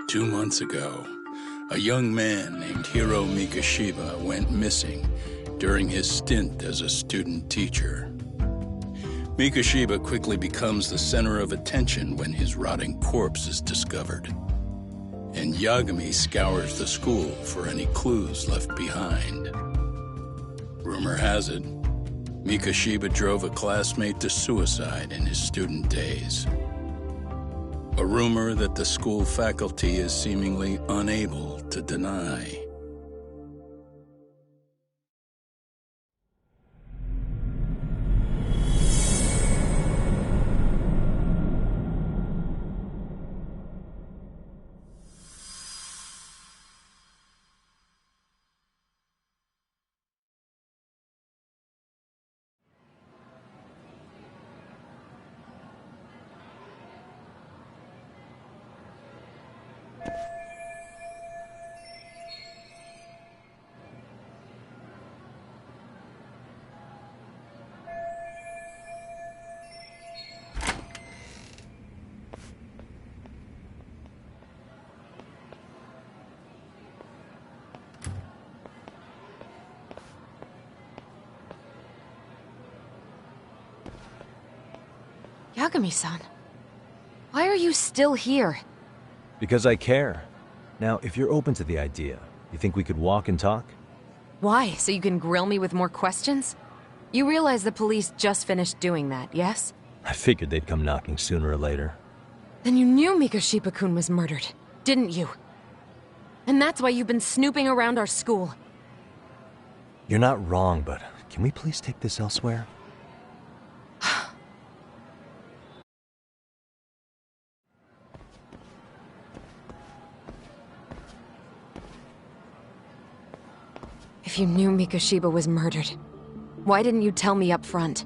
2 months ago, a young man named Hiro Mikoshiba went missing during his stint as a student teacher. Mikoshiba quickly becomes the center of attention when his rotting corpse is discovered. And Yagami scours the school for any clues left behind. Rumor has it, Mikoshiba drove a classmate to suicide in his student days. A rumor that the school faculty is seemingly unable to deny. Yagami-san, why are you still here? Because I care. Now, if you're open to the idea, you think we could walk and talk? Why? So you can grill me with more questions? You realize the police just finished doing that, yes? I figured they'd come knocking sooner or later. Then you knew Mikoshiba-kun was murdered, didn't you? And that's why you've been snooping around our school. You're not wrong, but can we please take this elsewhere? If you knew Mikoshiba was murdered, why didn't you tell me up front?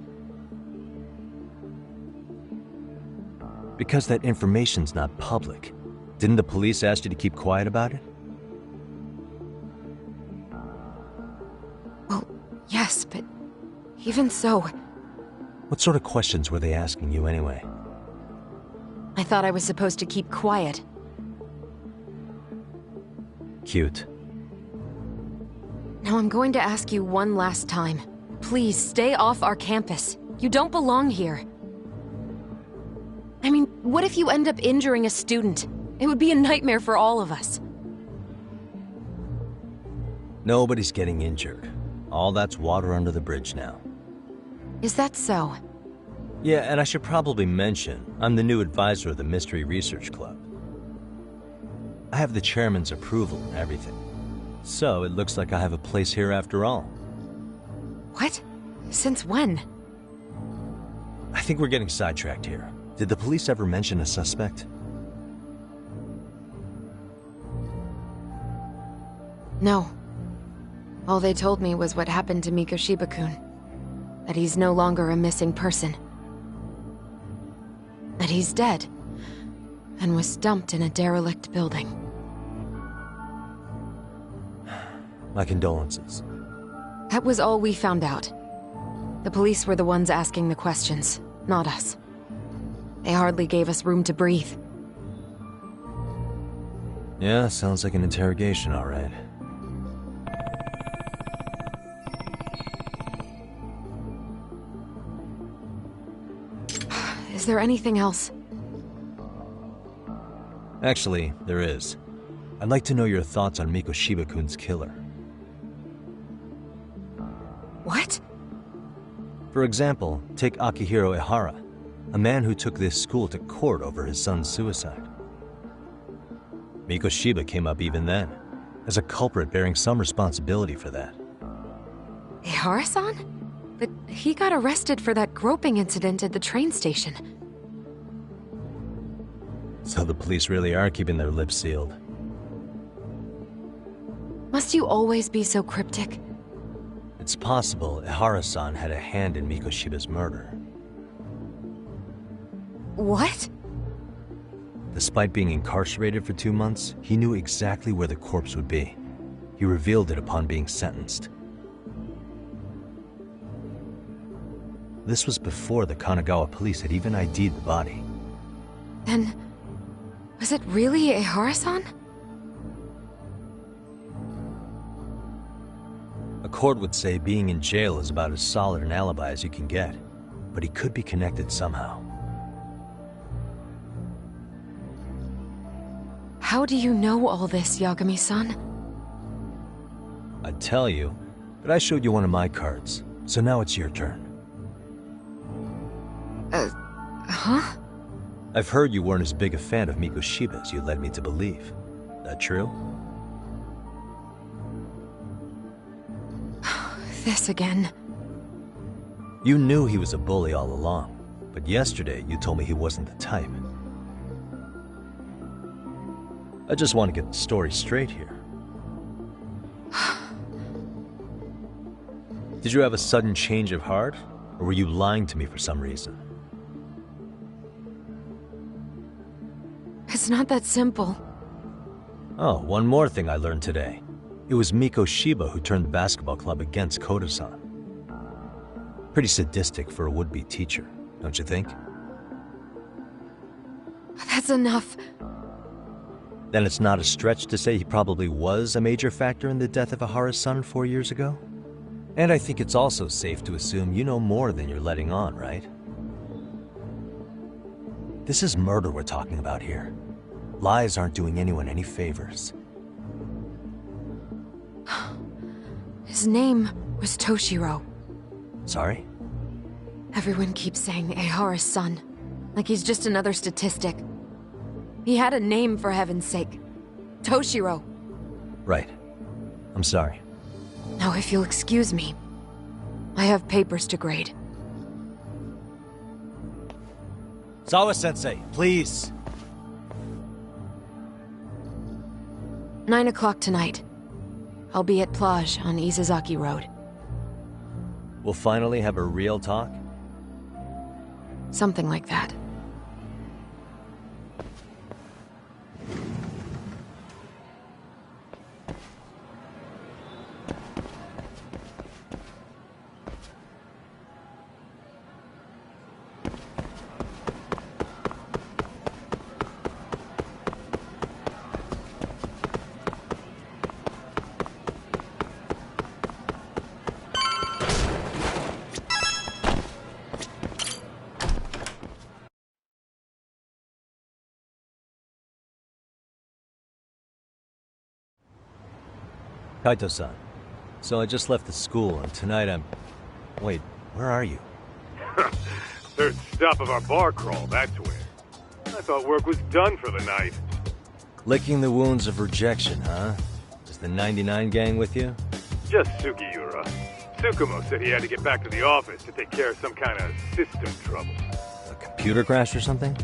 Because that information's not public. Didn't the police ask you to keep quiet about it? Well, yes, but even so... What sort of questions were they asking you anyway? I thought I was supposed to keep quiet. Cute. Now I'm going to ask you one last time. Please, stay off our campus. You don't belong here. I mean, what if you end up injuring a student? It would be a nightmare for all of us. Nobody's getting injured. All that's water under the bridge now. Is that so? Yeah, and I should probably mention, I'm the new advisor of the Mystery Research Club. I have the chairman's approval and everything. So, it looks like I have a place here after all. What? Since when? I think we're getting sidetracked here. Did the police ever mention a suspect? No. All they told me was what happened to Mikoshiba-kun. That he's no longer a missing person. That he's dead. And was dumped in a derelict building. My condolences. That was all we found out. The police were the ones asking the questions, not us. They hardly gave us room to breathe. Yeah, sounds like an interrogation, all right. Is there anything else? Actually, there is. I'd like to know your thoughts on Mikoshiba-kun's killer. What? For example, take Akihiro Ihara, a man who took this school to court over his son's suicide. Mikoshiba came up even then, as a culprit bearing some responsibility for that. Ihara-san? But he got arrested for that groping incident at the train station. So the police really are keeping their lips sealed. Must you always be so cryptic? It's possible Ihara-san had a hand in Mikoshiba's murder. What? Despite being incarcerated for 2 months, he knew exactly where the corpse would be. He revealed it upon being sentenced. This was before the Kanagawa police had even ID'd the body. Then, Was it really Ehara-san? Accord would say being in jail is about as solid an alibi as you can get, but he could be connected somehow. How do you know all this, Yagami-san? I'd tell you, but I showed you one of my cards, so now it's your turn. Huh? I've heard you weren't as big a fan of Mikoshiba as you led me to believe. That true? This again. You knew he was a bully all along, but yesterday you told me he wasn't the type. I just want to get the story straight here. Did you have a sudden change of heart, or were you lying to me for some reason? It's not that simple. Oh, one more thing I learned today. It was Mikoshiba who turned the basketball club against Kodo-san. Pretty sadistic for a would-be teacher, don't you think? That's enough. Then it's not a stretch to say he probably was a major factor in the death of Ehara's son 4 years ago? And I think it's also safe to assume you know more than you're letting on, right? This is murder we're talking about here. Lies aren't doing anyone any favors. His name was Toshiro. Sorry? Everyone keeps saying Ehara's son, like he's just another statistic. He had a name, for heaven's sake. Toshiro. Right. I'm sorry. Now, if you'll excuse me, I have papers to grade. Sawa-sensei, please! 9 o'clock tonight. I'll be at Plage on Izazaki Road. We'll finally have a real talk? Something like that. Kaito-san. So I just left the school, and tonight I'm... Wait, where are you? Third stop of our bar crawl, that's where. I thought work was done for the night. Licking the wounds of rejection, huh? Is the 99 gang with you? Just Sugiura. Tsukumo said he had to get back to the office to take care of some kind of system trouble. A computer crash or something?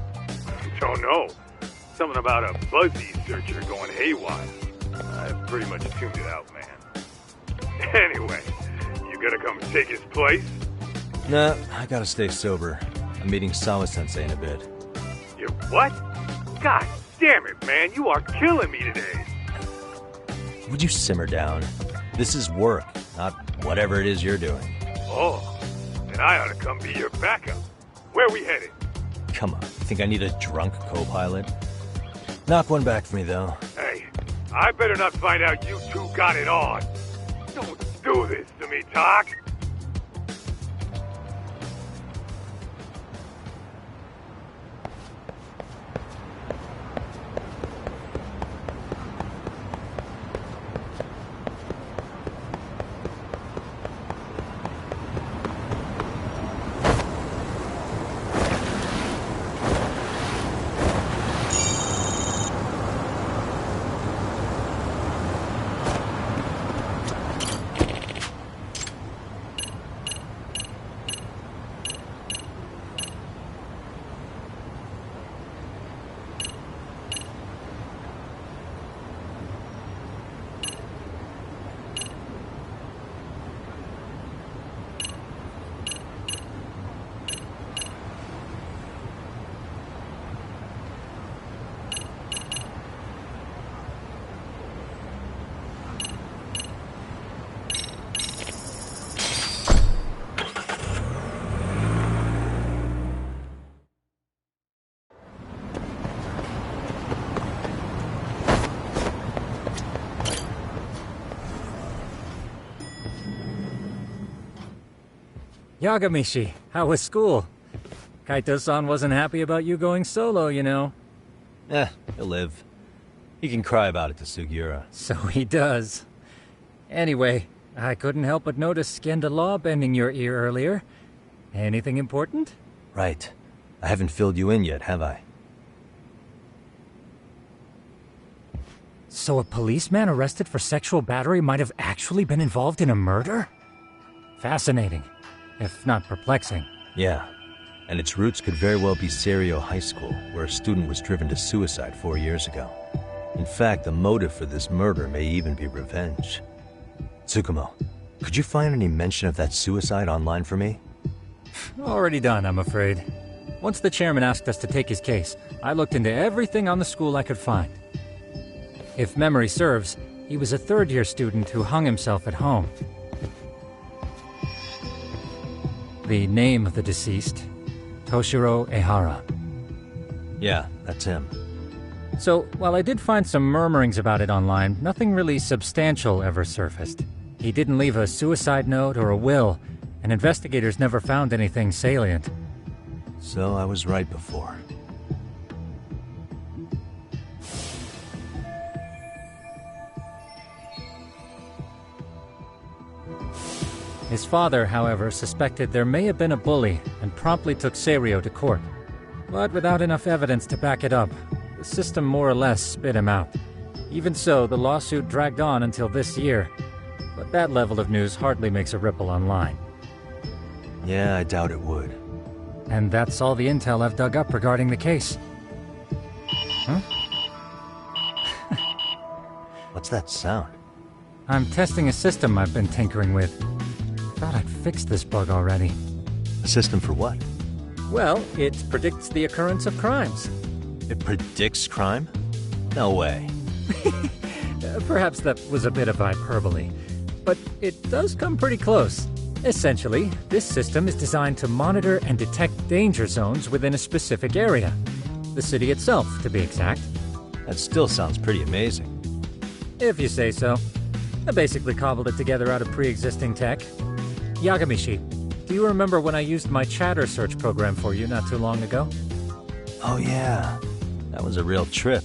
Don't know. Something about a fuzzy searcher going haywire. I've pretty much tuned it out, man. Anyway, you gonna come take his place? Nah, I gotta stay sober. I'm meeting Sawa-sensei in a bit. You what? God damn it, man, you are killing me today. Would you simmer down? This is work, not whatever it is you're doing. Oh, then I ought to come be your backup. Where we headed? Come on, you think I need a drunk co-pilot? Knock one back for me, though. Hey, I better not find out you two got it on. Don't do this to me, Doc. Yagamishi, how was school? Kaito-san wasn't happy about you going solo, you know. He'll live. He can cry about it to Sugiura. So he does. Anyway, I couldn't help but notice Skenda Law bending your ear earlier. Anything important? Right. I haven't filled you in yet, have I? So a policeman arrested for sexual battery might have actually been involved in a murder? Fascinating, if not perplexing. Yeah. And its roots could very well be Serio High School, where a student was driven to suicide 4 years ago. In fact, the motive for this murder may even be revenge. Tsukumo, could you find any mention of that suicide online for me? Already done, I'm afraid. Once the chairman asked us to take his case, I looked into everything on the school I could find. If memory serves, he was a third-year student who hung himself at home. The name of the deceased, Toshiro Ehara. Yeah, that's him. So, while I did find some murmurings about it online, nothing really substantial ever surfaced. He didn't leave a suicide note or a will, and investigators never found anything salient. So I was right before. His father, however, suspected there may have been a bully and promptly took Serio to court. But without enough evidence to back it up, the system more or less spit him out. Even so, the lawsuit dragged on until this year. But that level of news hardly makes a ripple online. Yeah, I doubt it would. And that's all the intel I've dug up regarding the case. Huh? What's that sound? I'm testing a system I've been tinkering with. Thought I'd fixed this bug already. A system for what? Well, it predicts the occurrence of crimes. It predicts crime? No way. Perhaps that was a bit of hyperbole, but it does come pretty close. Essentially, this system is designed to monitor and detect danger zones within a specific area. The city itself, to be exact. That still sounds pretty amazing. If you say so. I basically cobbled it together out of pre-existing tech. Yagamishi, do you remember when I used my chatter search program for you not too long ago? Oh yeah, that was a real trip.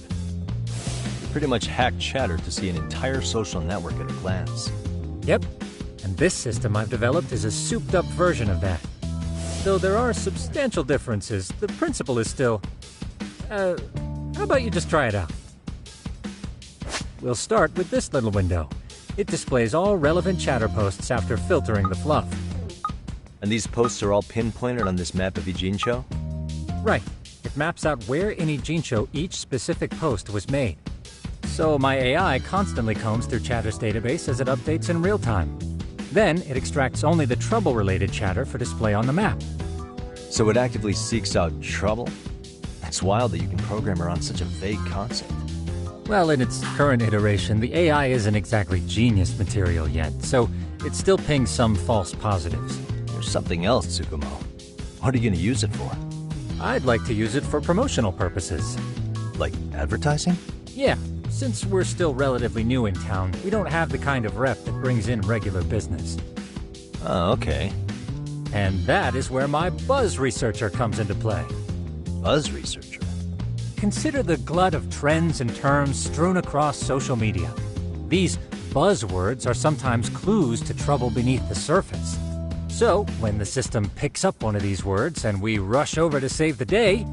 You pretty much hacked Chatter to see an entire social network at a glance. Yep, and this system I've developed is a souped-up version of that. Though there are substantial differences, the principle is still... how about you just try it out? We'll start with this little window. It displays all relevant chatter posts after filtering the fluff. And these posts are all pinpointed on this map of Ijincho? Right. It maps out where in Ijincho each specific post was made. So my AI constantly combs through Chatter's database as it updates in real time. Then it extracts only the trouble-related chatter for display on the map. So it actively seeks out trouble? It's wild that you can program around such a vague concept. Well, in its current iteration, the AI isn't exactly genius material yet, so it still pings some false positives. There's something else, Tsukumo. What are you going to use it for? I'd like to use it for promotional purposes. Like advertising? Yeah, since we're still relatively new in town, we don't have the kind of rep that brings in regular business. Oh, okay. And that is where my buzz researcher comes into play. Buzz researcher? Consider the glut of trends and terms strewn across social media. These buzzwords are sometimes clues to trouble beneath the surface. So, when the system picks up one of these words and we rush over to save the day,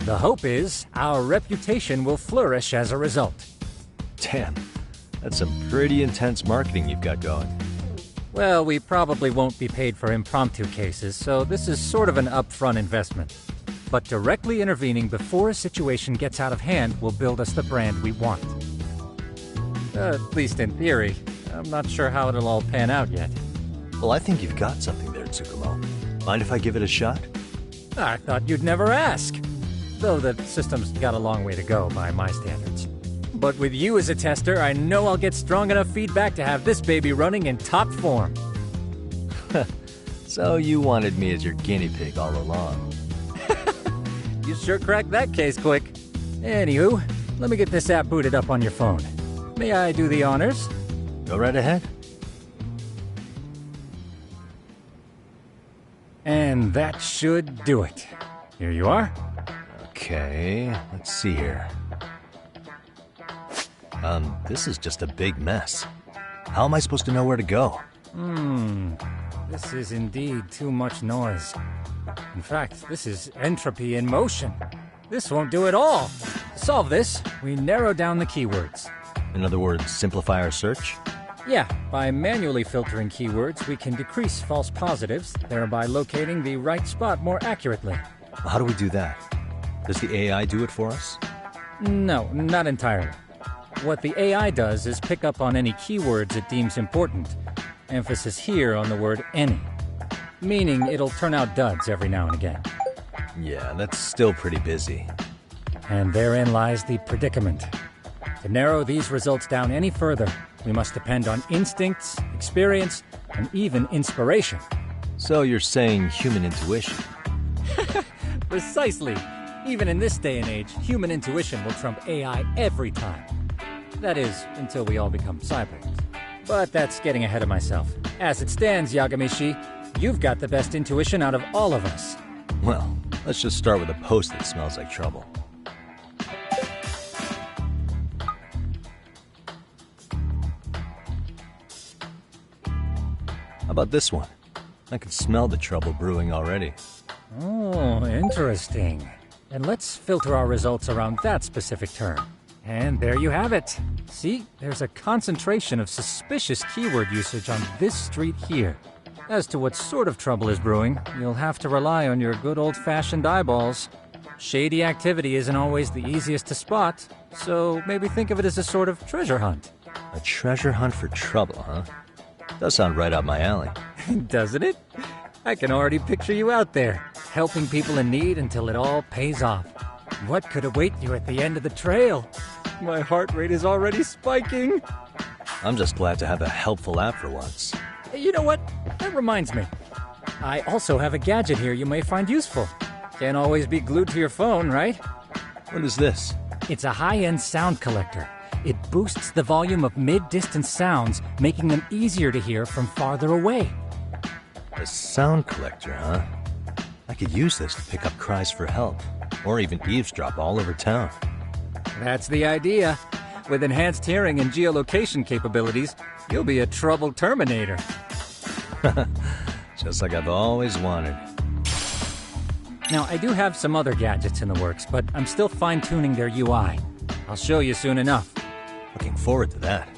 the hope is our reputation will flourish as a result. Damn, that's some pretty intense marketing you've got going. Well, we probably won't be paid for impromptu cases, so this is sort of an upfront investment. But directly intervening before a situation gets out of hand will build us the brand we want. At least in theory. I'm not sure how it'll all pan out yet. Well, I think you've got something there, Tsukumo. Mind if I give it a shot? I thought you'd never ask. Though the system's got a long way to go by my standards. But with you as a tester, I know I'll get strong enough feedback to have this baby running in top form. So you wanted me as your guinea pig all along. You sure cracked that case quick. Anywho, let me get this app booted up on your phone. May I do the honors? Go right ahead. And that should do it. Here you are. Okay, let's see here. This is just a big mess. How am I supposed to know where to go? This is indeed too much noise. In fact, this is entropy in motion. This won't do it all. To solve this, we narrow down the keywords. In other words, simplify our search? Yeah, by manually filtering keywords, we can decrease false positives, thereby locating the right spot more accurately. How do we do that? Does the AI do it for us? No, not entirely. What the AI does is pick up on any keywords it deems important. Emphasis here on the word any. Meaning it'll turn out duds every now and again. Yeah, that's still pretty busy. And therein lies the predicament. To narrow these results down any further, we must depend on instincts, experience, and even inspiration. So you're saying human intuition? Precisely. Even in this day and age, human intuition will trump AI every time. That is, until we all become cyborgs. But that's getting ahead of myself. As it stands, Yagamishi, you've got the best intuition out of all of us. Well, let's just start with a post that smells like trouble. How about this one? I can smell the trouble brewing already. Oh, interesting. And let's filter our results around that specific term. And there you have it. See, there's a concentration of suspicious keyword usage on this street here. As to what sort of trouble is brewing, you'll have to rely on your good old-fashioned eyeballs. Shady activity isn't always the easiest to spot, so maybe think of it as a sort of treasure hunt. A treasure hunt for trouble, huh? Does sound right up my alley. Doesn't it? I can already picture you out there, helping people in need until it all pays off. What could await you at the end of the trail? My heart rate is already spiking. I'm just glad to have a helpful app for once. You know what? That reminds me. I also have a gadget here you may find useful. Can't always be glued to your phone, right? What is this? It's a high-end sound collector. It boosts the volume of mid-distance sounds, making them easier to hear from farther away. A sound collector, huh? I could use this to pick up cries for help, or even eavesdrop all over town. That's the idea. With enhanced hearing and geolocation capabilities, you'll be a trouble terminator. Just like I've always wanted. Now, I do have some other gadgets in the works, but I'm still fine-tuning their UI. I'll show you soon enough. Looking forward to that.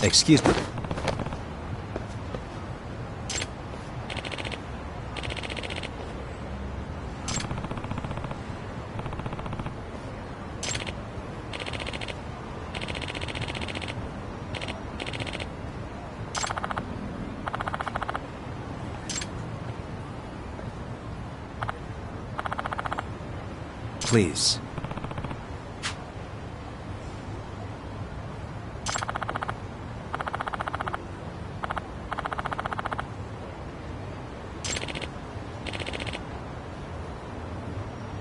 Excuse me. Please.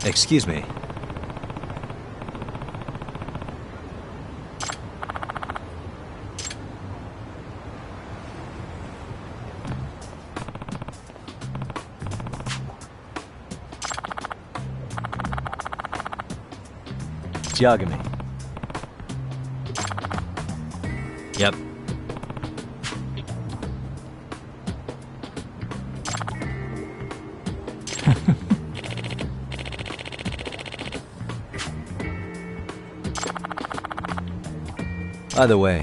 Excuse me. Geogamy. Yep. Either way.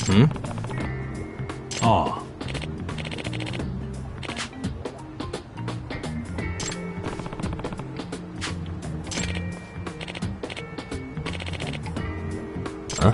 Hmm? Oh. Huh?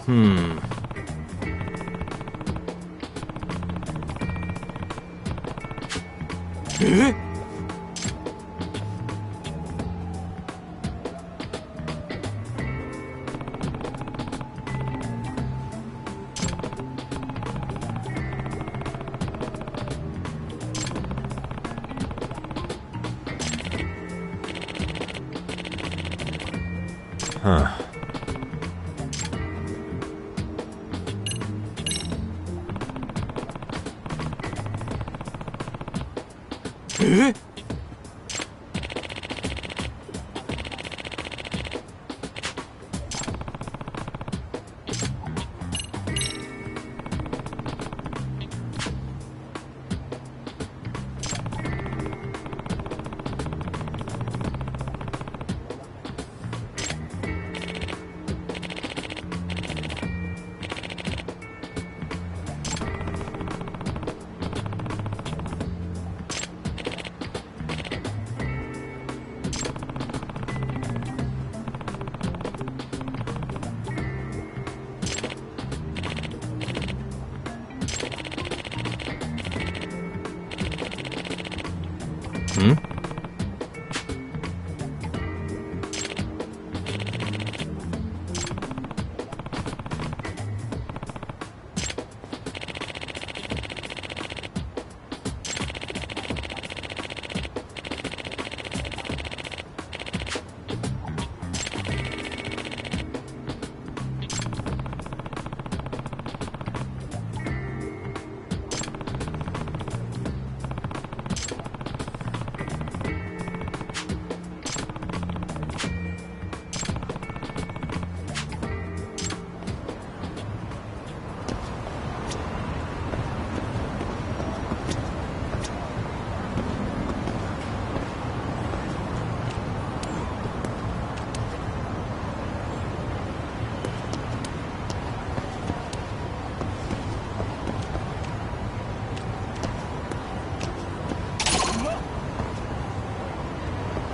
Hmm. Huh.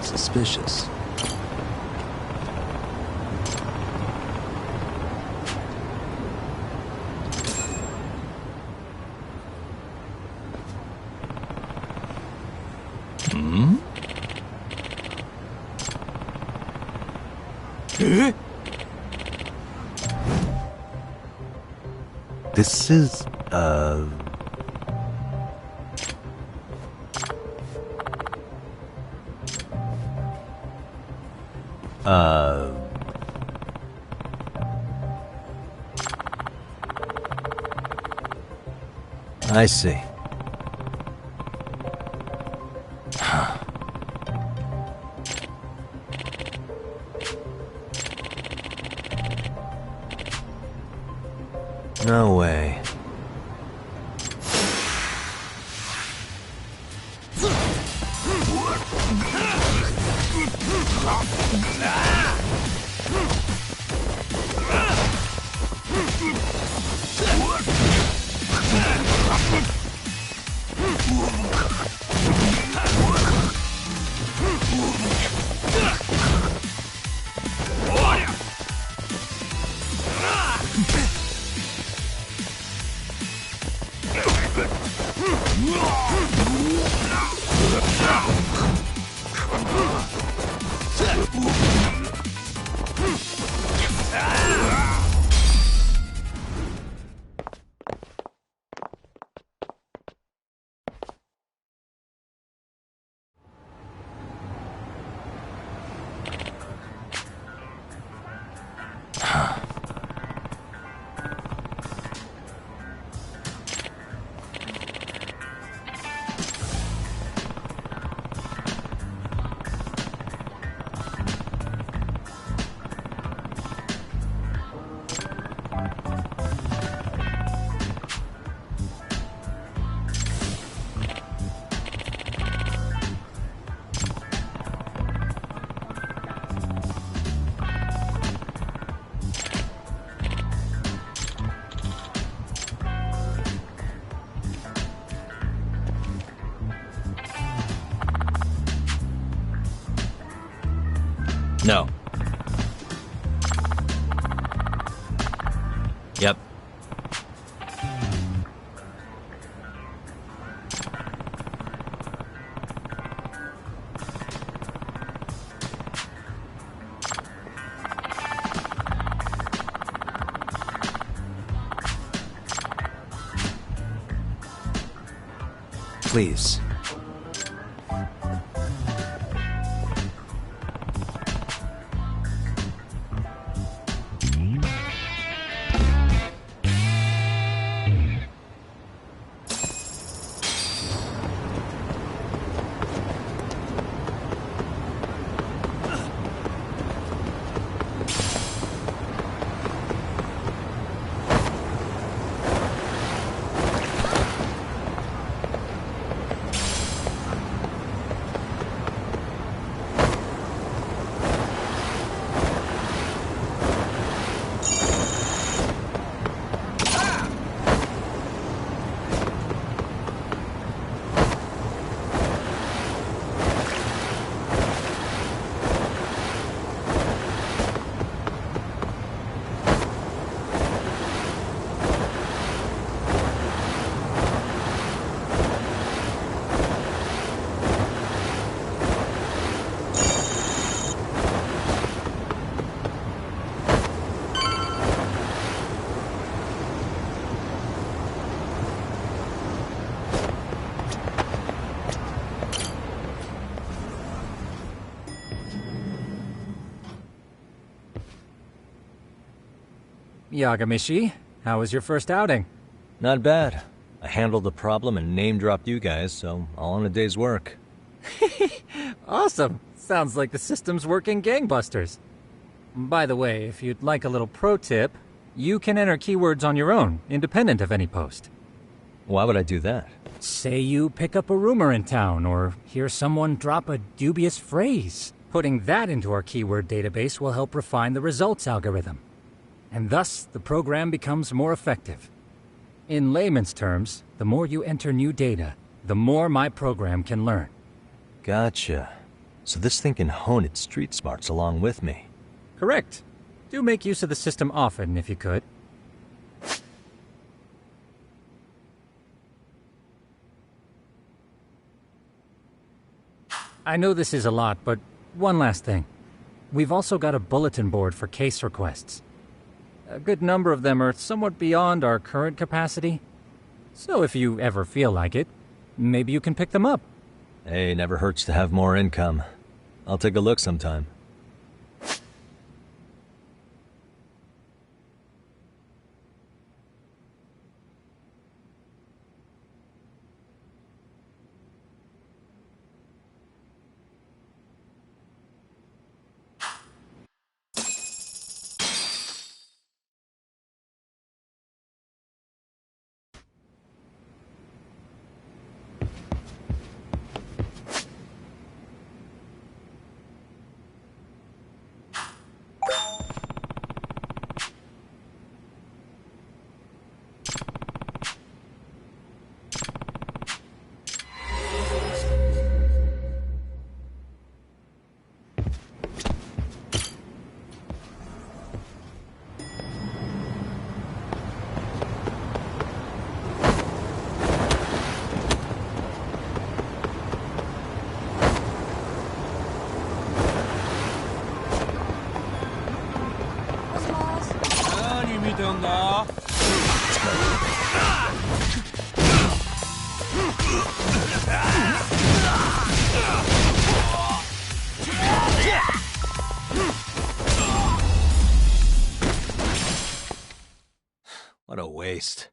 Suspicious. This is, I see. No way. No. Yep. Please. Yagamishi, how was your first outing? Not bad. I handled the problem and name-dropped you guys, so all in a day's work. Awesome. Sounds like the system's working gangbusters. By the way, if you'd like a little pro tip, you can enter keywords on your own, independent of any post. Why would I do that? Say you pick up a rumor in town, or hear someone drop a dubious phrase. Putting that into our keyword database will help refine the results algorithm. And thus, the program becomes more effective. In layman's terms, the more you enter new data, the more my program can learn. Gotcha. So this thing can hone its street smarts along with me. Correct. Do make use of the system often, if you could. I know this is a lot, but one last thing. We've also got a bulletin board for case requests. A good number of them are somewhat beyond our current capacity. So if you ever feel like it, maybe you can pick them up. Hey, never hurts to have more income. I'll take a look sometime. What a waste.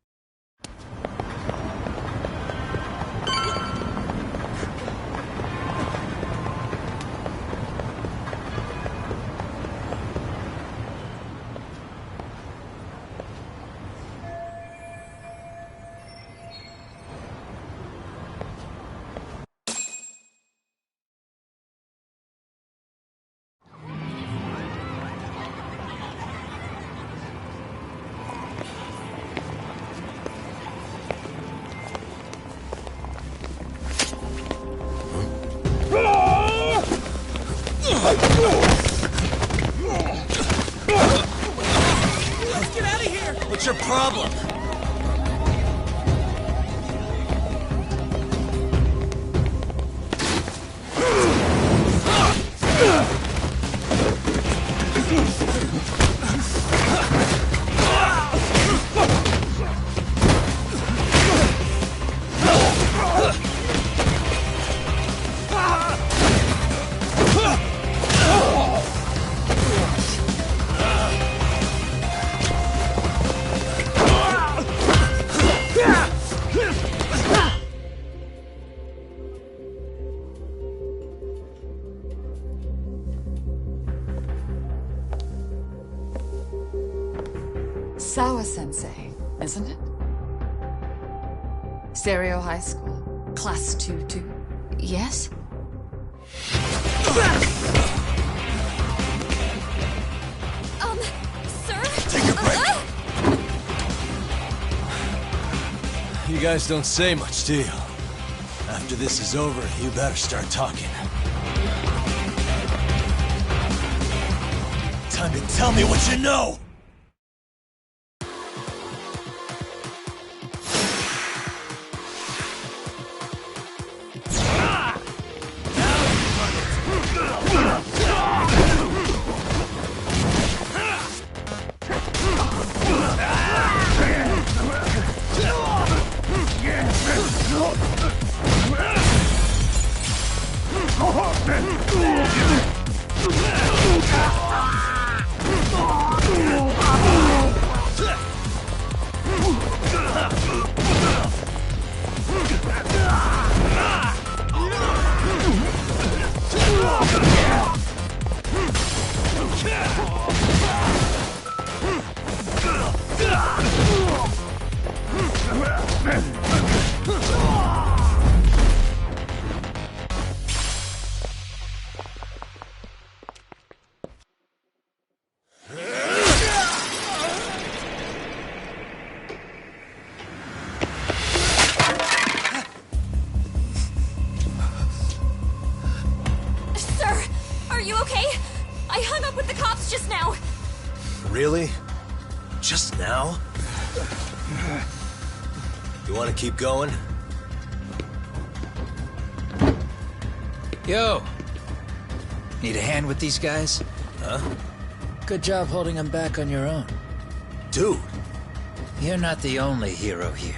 Let's get out of here! What's your problem? Sawa-sensei, isn't it? Stereo High School, Class 2-2. Yes? Sir? Take a break. You guys don't say much, do you? After this is over, you better start talking. Time to tell me what you know! you okay? I hung up with the cops just now. Really? Just now? You want to keep going? Yo! Need a hand with these guys? Huh? Good job holding them back on your own. Dude! You're not the only hero here.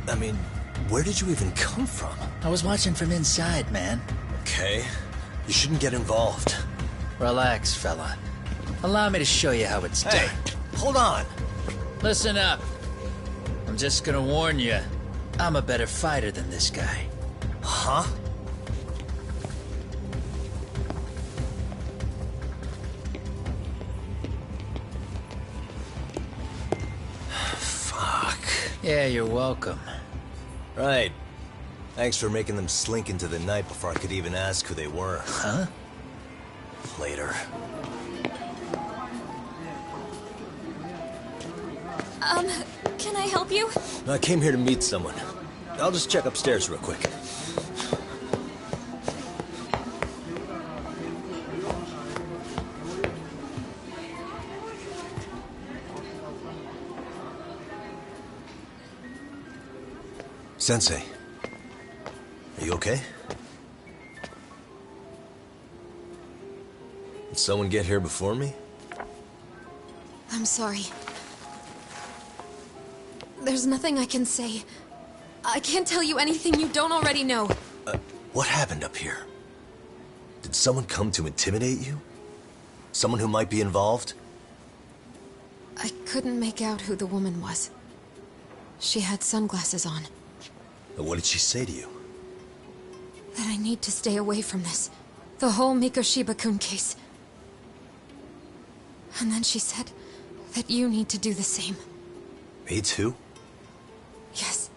I mean, where did you even come from? I was watching from inside, man. Okay. You shouldn't get involved. Relax, fella. Allow me to show you how it's Hey, done. hold on! Listen up. I'm just gonna warn you. I'm a better fighter than this guy. Huh? Fuck. Yeah, you're welcome. Right. Thanks for making them slink into the night before I could even ask who they were. Huh? Later. Can I help you? I came here to meet someone. I'll just check upstairs real quick. Sensei, are you okay? Did someone get here before me? I'm sorry. There's nothing I can say. I can't tell you anything you don't already know. What happened up here? Did someone come to intimidate you? Someone who might be involved? I couldn't make out who the woman was. She had sunglasses on. What did she say to you? That I need to stay away from this. The whole Mikoshiba-kun case. And then she said that you need to do the same. Me too? Yes.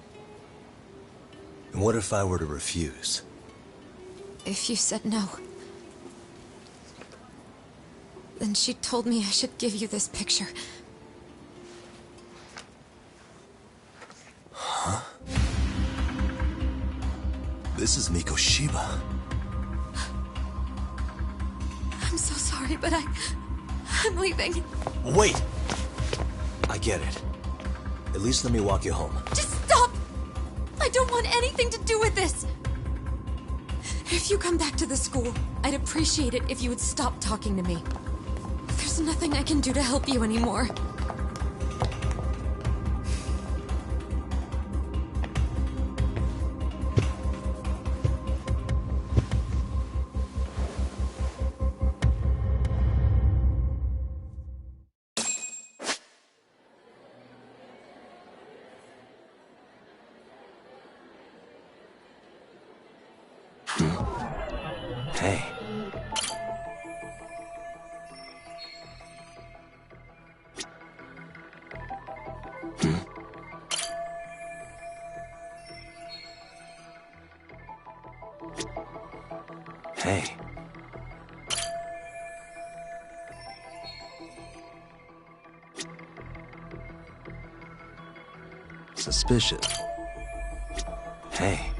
And what if I were to refuse? If you said no. Then she told me I should give you this picture. Huh? This is Mikoshiba. I'm so sorry, but I'm leaving. Wait! I get it. At least let me walk you home. Just stop! I don't want anything to do with this! If you come back to the school, I'd appreciate it if you would stop talking to me. There's nothing I can do to help you anymore. Hey. Hey. Suspicious. Hey.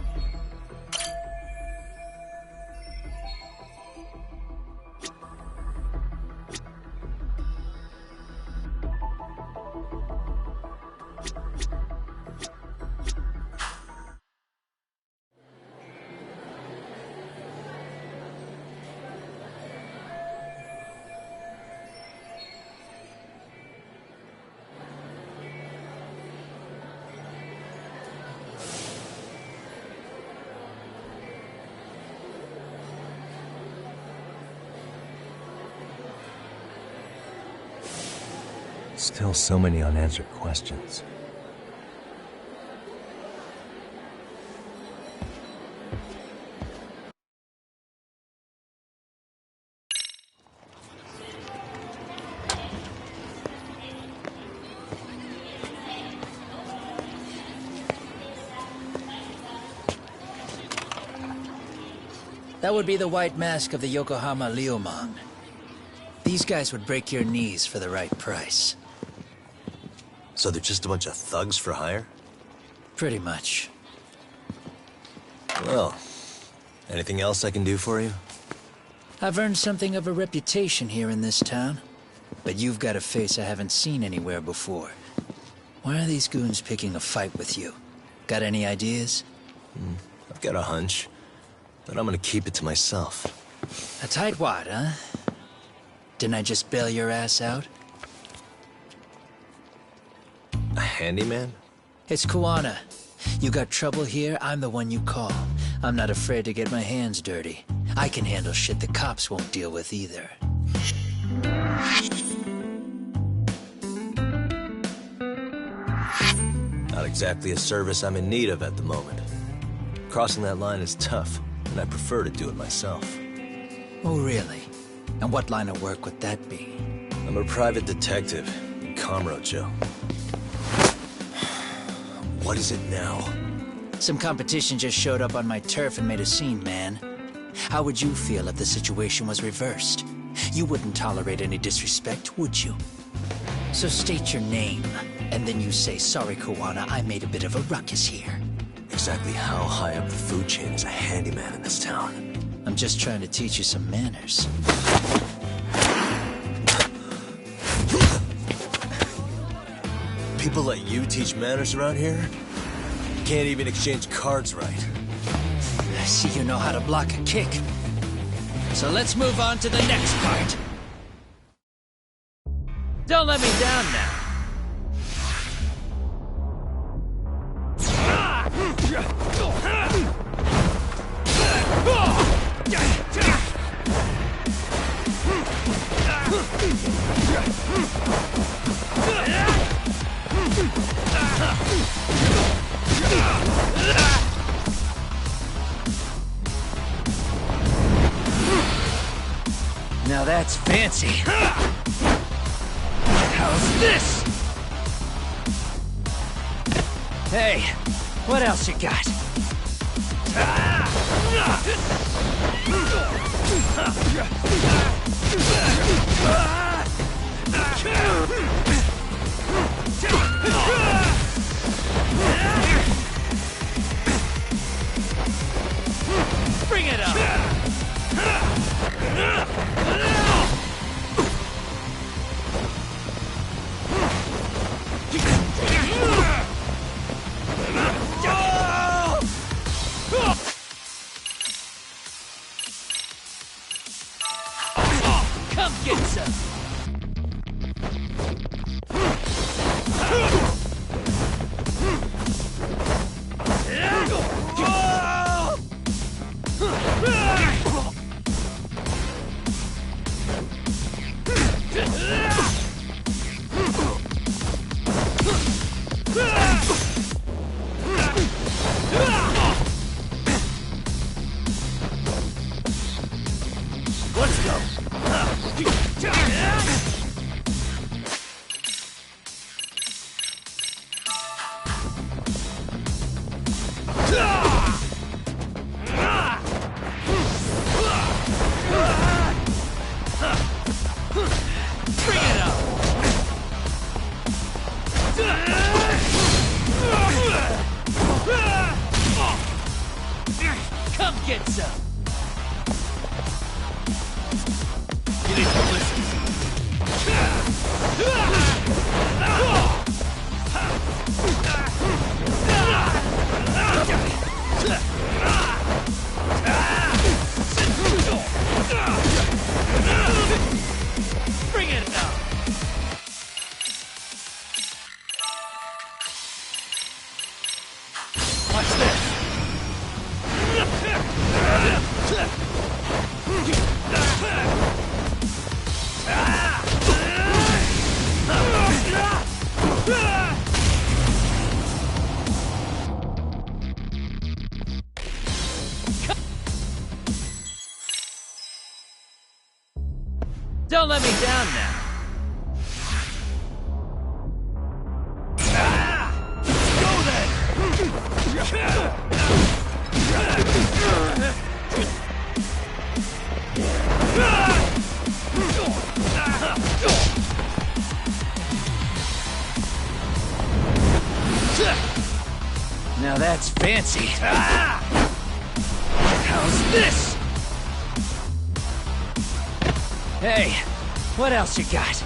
Still so many unanswered questions. That would be the white mask of the Yokohama Liumang. These guys would break your knees for the right price. So they're just a bunch of thugs for hire? Pretty much. Well, anything else I can do for you? I've earned something of a reputation here in this town. But you've got a face I haven't seen anywhere before. Why are these goons picking a fight with you? Got any ideas? I've got a hunch, but I'm gonna keep it to myself. A tightwad, huh? Didn't I just bail your ass out? A handyman? It's Kuwana. You got trouble here, I'm the one you call. I'm not afraid to get my hands dirty. I can handle shit the cops won't deal with either. Not exactly a service I'm in need of at the moment. Crossing that line is tough, and I prefer to do it myself. Oh, really? And what line of work would that be? I'm a private detective in Kamurocho. What is it now? Some competition just showed up on my turf and made a scene, man. How would you feel if the situation was reversed? You wouldn't tolerate any disrespect, would you? So state your name, and then you say, sorry, Kuwana, I made a bit of a ruckus here. Exactly how high up the food chain is a handyman in this town? I'm just trying to teach you some manners. People let you teach manners around here? Can't even exchange cards right. I see you know how to block a kick. So let's move on to the next part. Don't let me down now. Now that's fancy. How's this? Hey, what else you got? Bring it up! Come get some! Let's go! Bring it up! Come get some! You need publicity. Bring it up! Watch this! Don't let me down now. Go then! Now that's fancy. How's this? Hey, what else you got?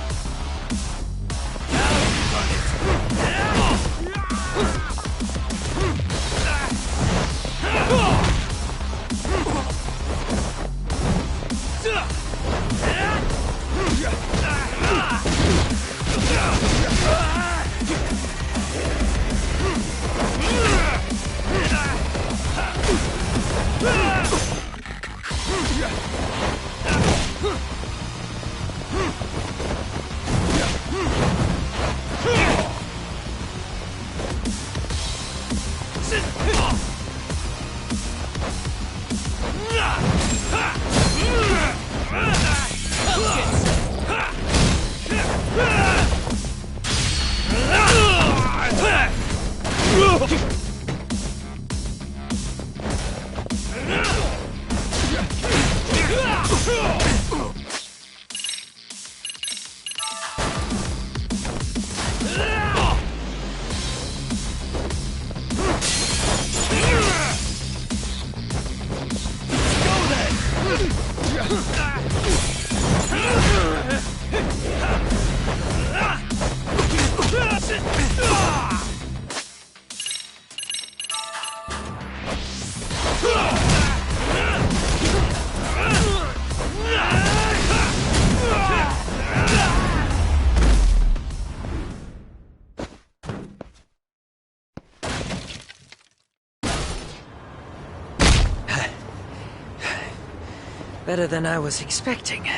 Better than I was expecting.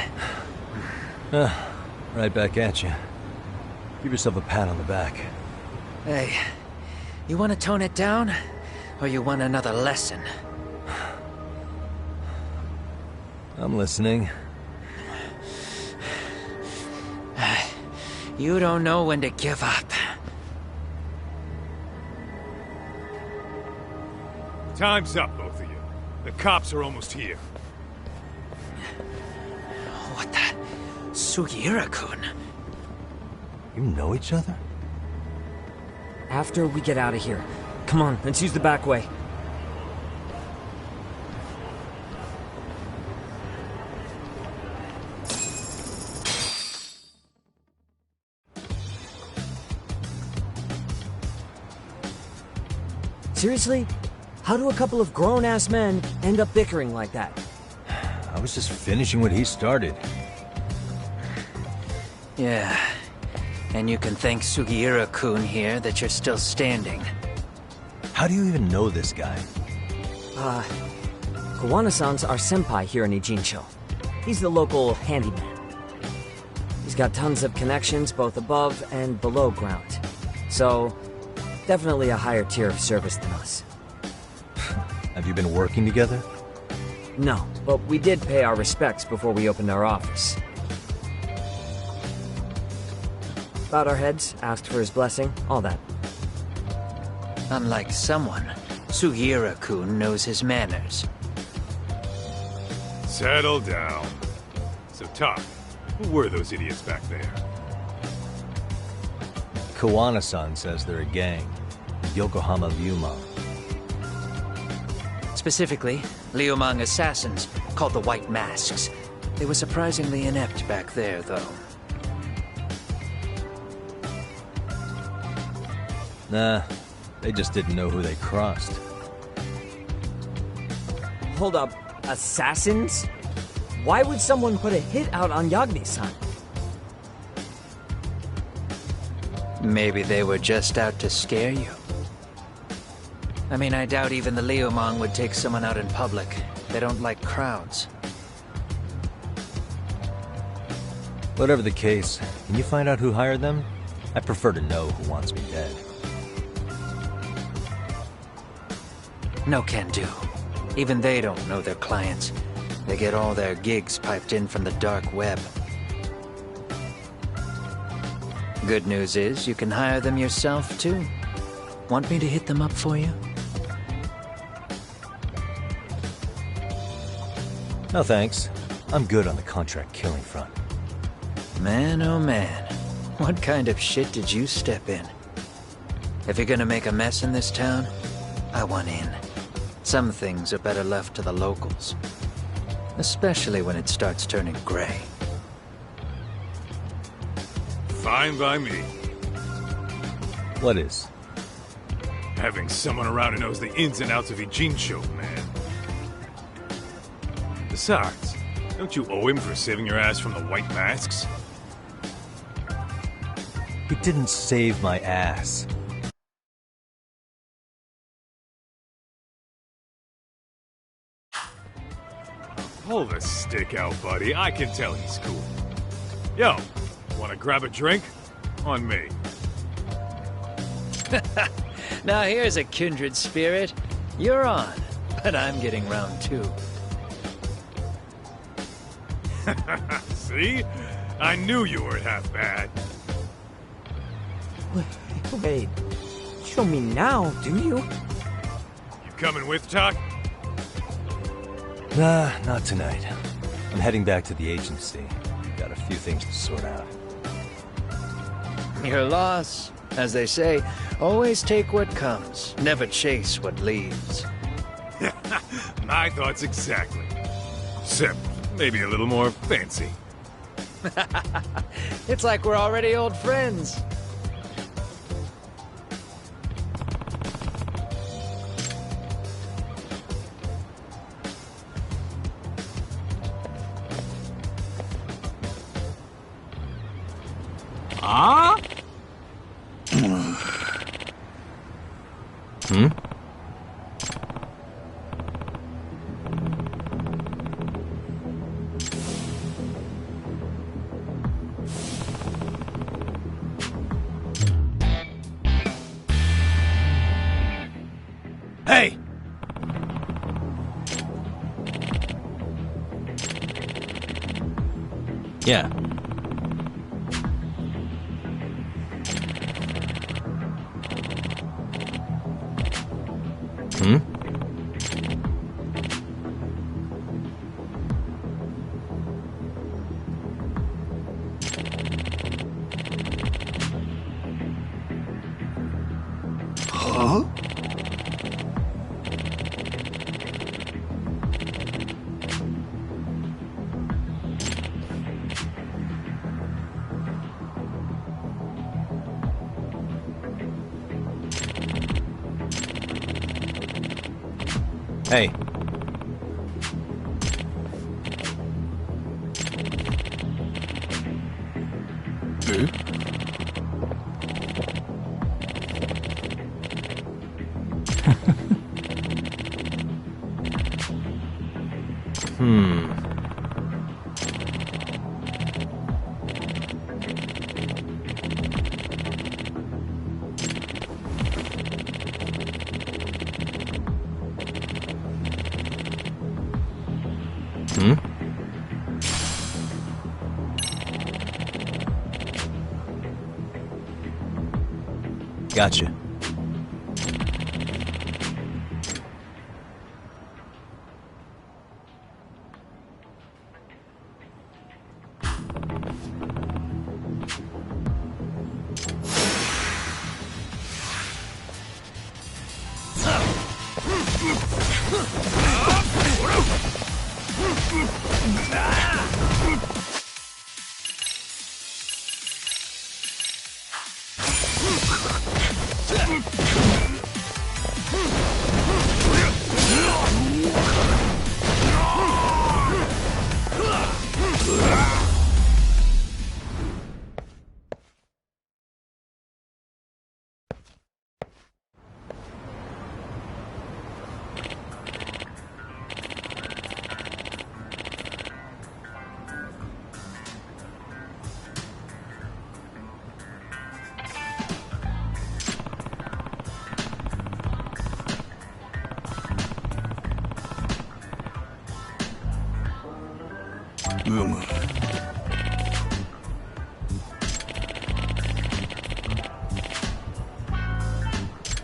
Right back at you. Give yourself a pat on the back. Hey, you want to tone it down? Or you want another lesson? I'm listening. You don't know when to give up. Time's up, both of you. The cops are almost here. What the? Sugiura-kun? You know each other? After we get out of here. Come on, let's use the back way. Seriously? How do a couple of grown-ass men end up bickering like that? I was just finishing what he started. Yeah. And you can thank Sugiura-kun here that you're still standing. How do you even know this guy? Kawana-san's our senpai here in Ijincho. He's the local handyman. He's got tons of connections both above and below ground. So, definitely a higher tier of service than us. Have you been working together? No, but we did pay our respects before we opened our office. Bowed our heads, asked for his blessing, all that. Unlike someone, Sugiura-kun knows his manners. Settle down. So, Talk, who were those idiots back there? Kawana-san says they're a gang. Yokohama Liumang. Specifically, Liumang assassins, called the White Masks. They were surprisingly inept back there, though. Nah, they just didn't know who they crossed. Hold up, assassins? Why would someone put a hit out on Yagni-san? Maybe they were just out to scare you. I mean, I doubt even the Liumang would take someone out in public. They don't like crowds. Whatever the case, can you find out who hired them? I prefer to know who wants me dead. No can do. Even they don't know their clients. They get all their gigs piped in from the dark web. Good news is, you can hire them yourself, too. Want me to hit them up for you? No thanks. I'm good on the contract killing front. Man, oh man. What kind of shit did you step in? If you're gonna make a mess in this town, I want in. Some things are better left to the locals. Especially when it starts turning gray. Fine by me. What is? Having someone around who knows the ins and outs of Ijincho, man. Besides, don't you owe him for saving your ass from the White Masks? He didn't save my ass. Pull the stick out, buddy. I can tell he's cool. Yo, wanna grab a drink? On me. Now here's a kindred spirit. You're on, but I'm getting round two. See? I knew you weren't half bad. Wait, show me now, do you? You coming with, Doc? Nah, not tonight. I'm heading back to the agency. Got a few things to sort out. Your loss. As they say, always take what comes, never chase what leaves. My thoughts exactly. Except maybe a little more fancy. It's like we're already old friends. Ah? Hmm? Hey! Yeah. Hmm? Huh? Hey. Hmm. Hmm? Gotcha.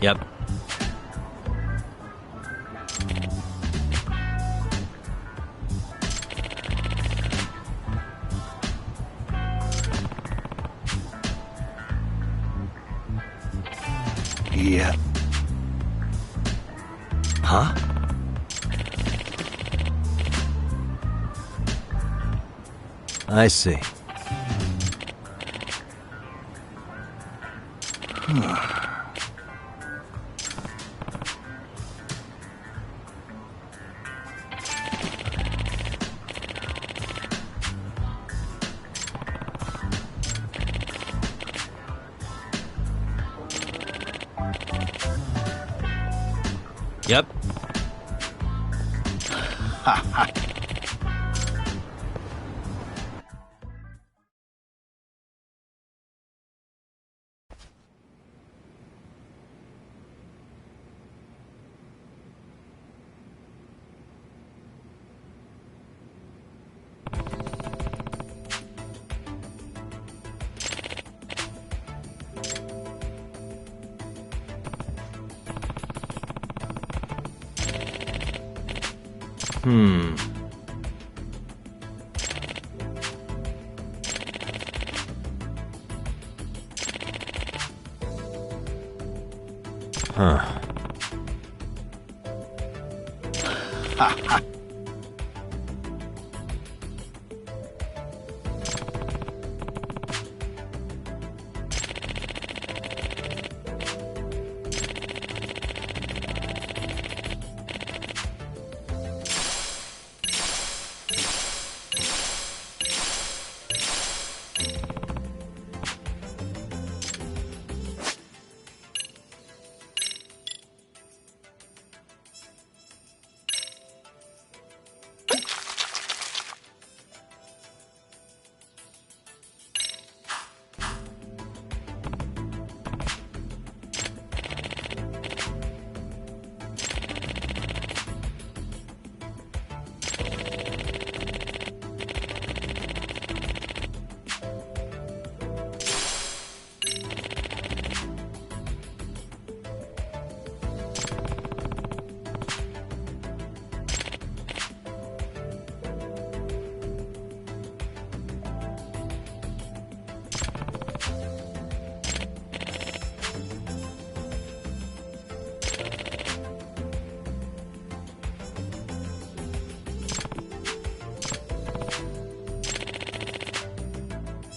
Yep. Yeah. Huh? I see. Yep. Huh.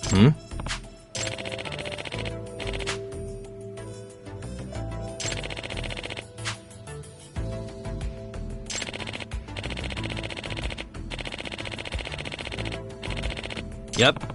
Hmm? Yep.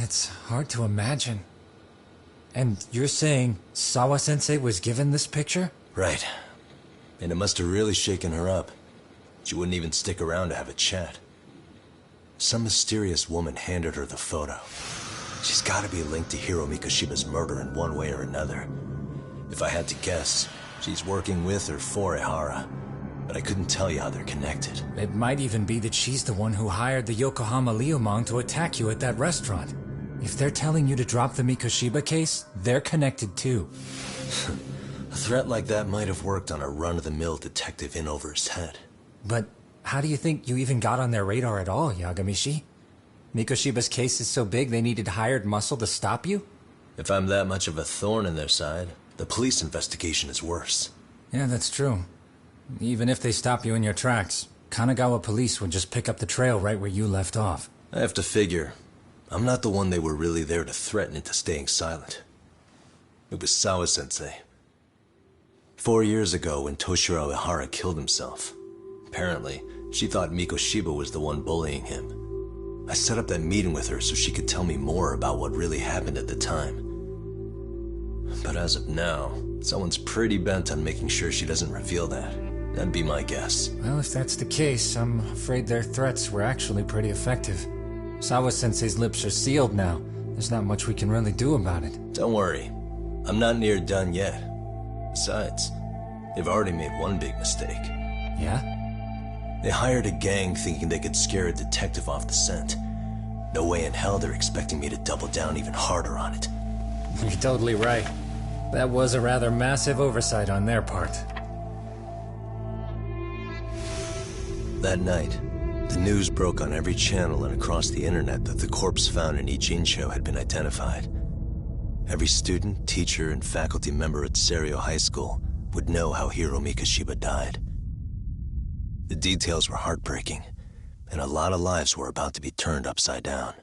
it's hard to imagine. And you're saying Sawa-sensei was given this picture? Right. And it must have really shaken her up. She wouldn't even stick around to have a chat. Some mysterious woman handed her the photo. She's gotta be linked to Hiro Mikoshiba's murder in one way or another. If I had to guess, she's working with or for Ehara. But I couldn't tell you how they're connected. It might even be that she's the one who hired the Yokohama Liumang to attack you at that restaurant. If they're telling you to drop the Mikoshiba case, they're connected too. A threat like that might have worked on a run-of-the-mill detective in over his head. But how do you think you even got on their radar at all, Yagamishi? Mikoshiba's case is so big they needed hired muscle to stop you? If I'm that much of a thorn in their side, the police investigation is worse. Yeah, that's true. Even if they stop you in your tracks, Kanagawa police would just pick up the trail right where you left off. I have to figure, I'm not the one they were really there to threaten into staying silent. It was Sawa-sensei. 4 years ago when Toshiro Ehara killed himself, apparently, she thought Mikoshiba was the one bullying him. I set up that meeting with her so she could tell me more about what really happened at the time. But as of now, someone's pretty bent on making sure she doesn't reveal that. That'd be my guess. Well, if that's the case, I'm afraid their threats were actually pretty effective. Sawa-sensei's lips are sealed now. There's not much we can really do about it. Don't worry. I'm not near done yet. Besides, they've already made one big mistake. Yeah? They hired a gang thinking they could scare a detective off the scent. No way in hell they're expecting me to double down even harder on it. You're totally right. That was a rather massive oversight on their part. That night, the news broke on every channel and across the internet that the corpse found in Ijincho had been identified. Every student, teacher, and faculty member at Serio High School would know how Hiro Mikoshiba died. The details were heartbreaking, and a lot of lives were about to be turned upside down.